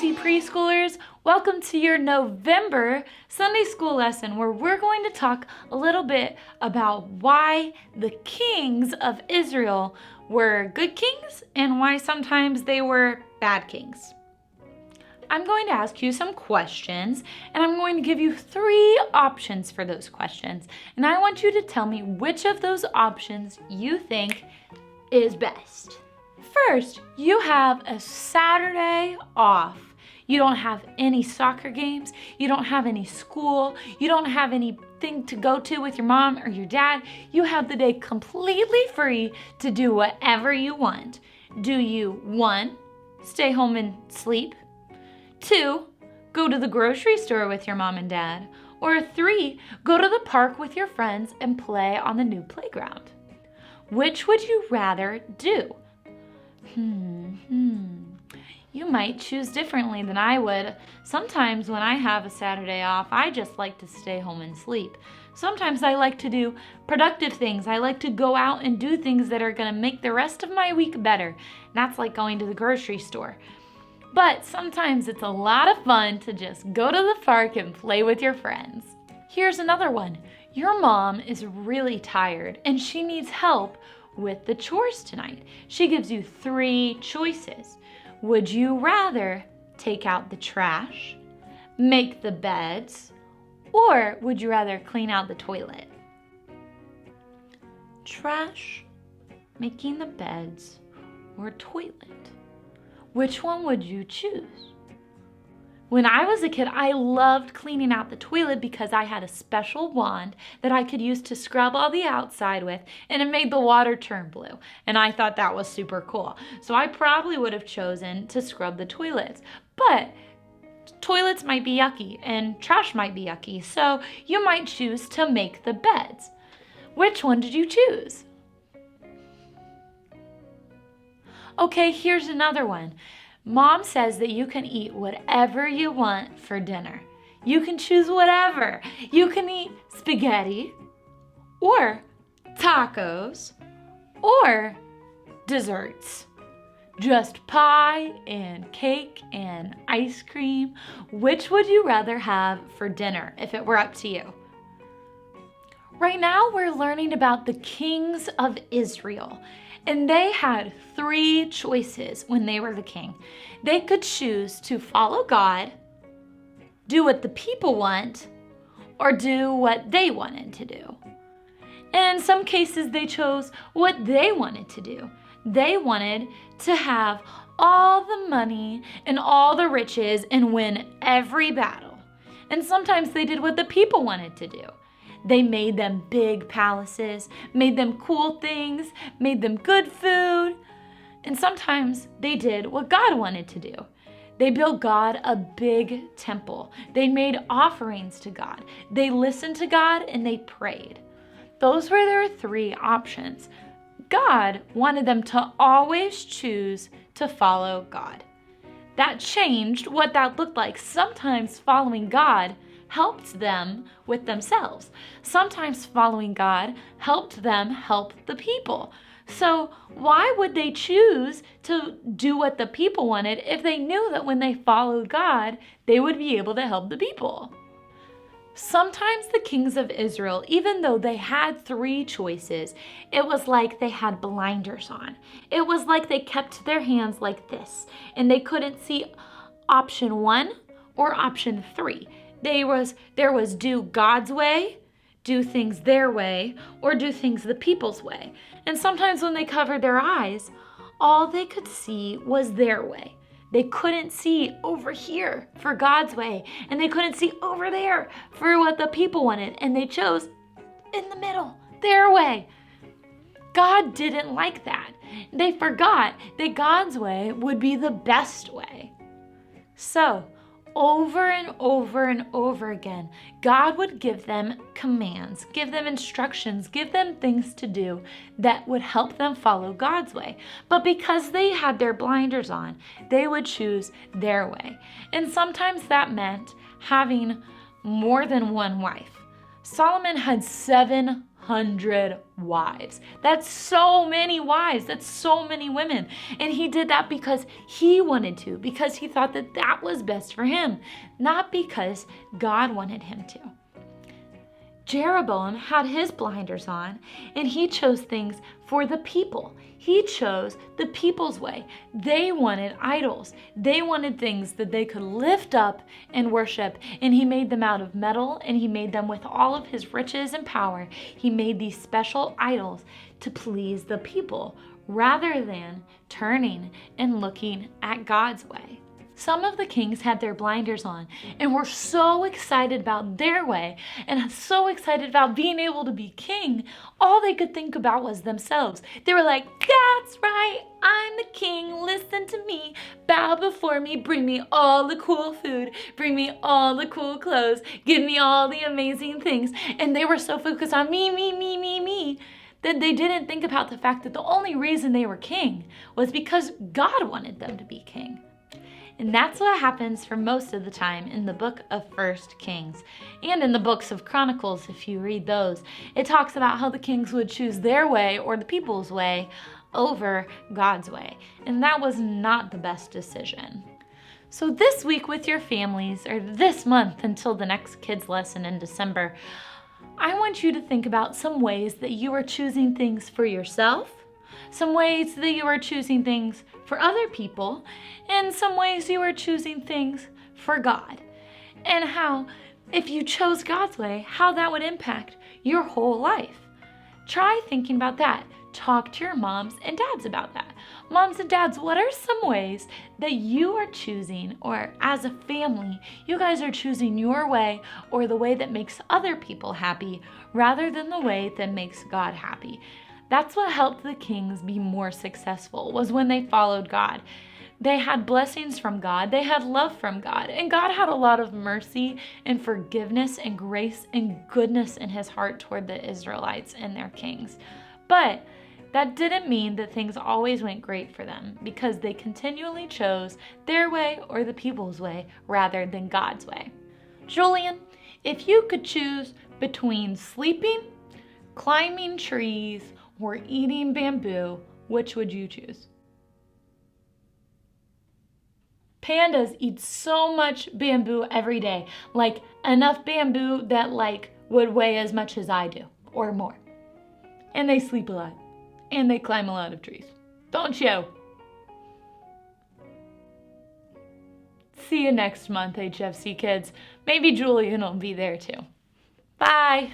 HFC preschoolers, welcome to your November Sunday school lesson where we're going to talk a little bit about why the kings of Israel were good kings and why sometimes they were bad kings. I'm going to ask you some questions and I'm going to give you 3 options for those questions. And I want you to tell me which of those options you think is best. First, you have a Saturday off. You don't have any soccer games. You don't have any school. You don't have anything to go to with your mom or your dad. You have the day completely free to do whatever you want. Do you 1, stay home and sleep? 2, go to the grocery store with your mom and dad? Or 3, go to the park with your friends and play on the new playground? Which would you rather do? You might choose differently than I would. Sometimes when I have a Saturday off, I just like to stay home and sleep. Sometimes I like to do productive things. I like to go out and do things that are going to make the rest of my week better. And that's like going to the grocery store. But sometimes it's a lot of fun to just go to the park and play with your friends. Here's another one. Your mom is really tired and she needs help with the chores tonight. She gives you 3 choices. Would you rather take out the trash, make the beds, or would you rather clean out the toilet? Trash, making the beds, or toilet? Which one would you choose? When I was a kid, I loved cleaning out the toilet because I had a special wand that I could use to scrub all the outside with, and it made the water turn blue. And I thought that was super cool. So I probably would have chosen to scrub the toilets. But toilets might be yucky and trash might be yucky, so you might choose to make the beds. Which one did you choose? Okay, here's another one. Mom says that you can eat whatever you want for dinner. You can choose whatever. You can eat spaghetti or tacos or desserts. Just pie and cake and ice cream. Which would you rather have for dinner if it were up to you? Right now we're learning about the kings of Israel. And they had 3 choices when they were the king. They could choose to follow God, do what the people want, or do what they wanted to do. And in some cases, they chose what they wanted to do. They wanted to have all the money and all the riches and win every battle. And sometimes they did what the people wanted to do. They made them big palaces, made them cool things, made them good food. And sometimes they did what God wanted to do. They built God a big temple. They made offerings to God. They listened to God and they prayed. Those were their 3 options. God wanted them to always choose to follow God. That changed what that looked like. Sometimes following God helped them with themselves. Sometimes following God helped them help the people. So why would they choose to do what the people wanted if they knew that when they followed God, they would be able to help the people? Sometimes the kings of Israel, even though they had 3 choices, it was like they had blinders on. It was like they kept their hands like this and they couldn't see option 1 or option 3. There was do God's way, do things their way, or do things the people's way. And sometimes when they covered their eyes, all they could see was their way. They couldn't see over here for God's way, and they couldn't see over there for what the people wanted, and they chose in the middle, their way. God didn't like that. They forgot that God's way would be the best way. So, over and over and over again, God would give them commands, give them instructions, give them things to do that would help them follow God's way. But because they had their blinders on, they would choose their way. And sometimes that meant having more than one wife. Solomon had 7 wives. That's so many wives. That's so many women. And he did that because he wanted to, because he thought that that was best for him, not because God wanted him to. Jeroboam had his blinders on, and he chose things for the people. He chose the people's way. They wanted idols. They wanted things that they could lift up and worship, and he made them out of metal, and he made them with all of his riches and power. He made these special idols to please the people, rather than turning and looking at God's way. Some of the kings had their blinders on and were so excited about their way and so excited about being able to be king, all they could think about was themselves. They were like, that's right, I'm the king, listen to me, bow before me, bring me all the cool food, bring me all the cool clothes, give me all the amazing things. And they were so focused on me, that they didn't think about the fact that the only reason they were king was because God wanted them to be king. And that's what happens for most of the time in the book of 1 Kings. And in the books of Chronicles, if you read those, it talks about how the kings would choose their way or the people's way over God's way. And that was not the best decision. So this week with your families, or this month until the next kids lesson in December, I want you to think about some ways that you are choosing things for yourself, some ways that you are choosing things for other people, and some ways you are choosing things for God. And how, if you chose God's way, how that would impact your whole life. Try thinking about that. Talk to your moms and dads about that. Moms and dads, what are some ways that you are choosing, or as a family, you guys are choosing your way or the way that makes other people happy rather than the way that makes God happy? That's what helped the kings be more successful, was when they followed God. They had blessings from God, they had love from God, and God had a lot of mercy and forgiveness and grace and goodness in his heart toward the Israelites and their kings. But that didn't mean that things always went great for them, because they continually chose their way or the people's way rather than God's way. Julian, if you could choose between sleeping, climbing trees, or eating bamboo, which would you choose? Pandas eat so much bamboo every day, like enough bamboo that would weigh as much as I do, or more. And they sleep a lot, and they climb a lot of trees. Don't you? See you next month, HFC kids. Maybe Julian will be there too. Bye.